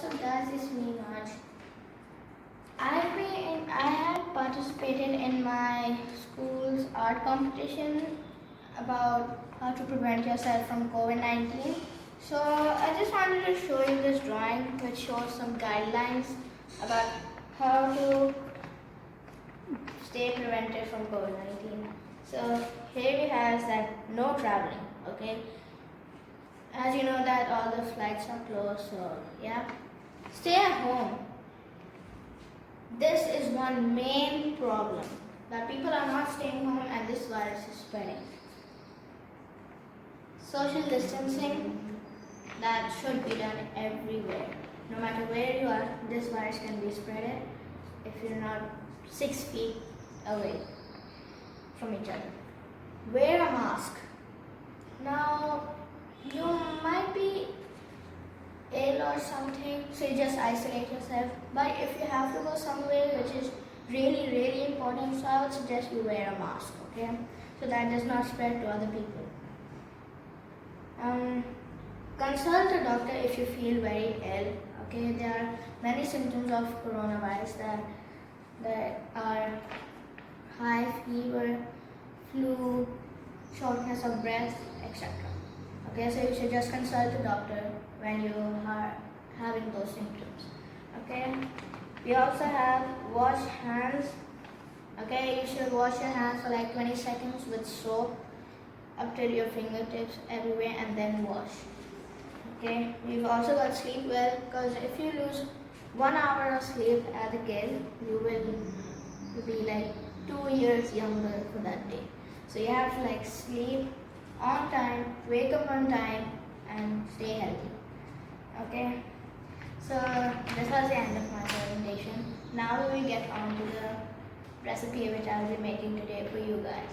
What's up guys, it's me MAJ. I had participated in my school's art competition about how to prevent yourself from COVID-19. So I just wanted to show you this drawing which shows some guidelines about how to stay prevented from COVID-19. So here we have that no traveling, okay? As you know that all the flights are closed, so yeah. Stay at home. This is one main problem, that people are not staying home and this virus is spreading. Social distancing, that should be done everywhere. No matter where you are, this virus can be spread if you're not 6 feet away from each other. Wear a mask. Now, you might be ill or something, so you just isolate yourself. But if you have to go somewhere which is really important, so I would suggest you wear a mask, okay? So that does not spread to other people. Consult a doctor if you feel very ill, okay? There are many symptoms of coronavirus that are high fever, flu, shortness of breath, etc. Okay, so you should just consult a doctor when you are having those symptoms. Okay, we also have wash hands. Okay, you should wash your hands for like 20 seconds with soap up till your fingertips everywhere and then wash. Okay, we've also got sleep well, because if you lose 1 hour of sleep as a kid, you will be like 2 years younger for that day. So you have to like sleep on time, wake up on time, and stay healthy. Okay, so this was the end of my presentation. Now we will get on to the recipe which I will be making today for you guys.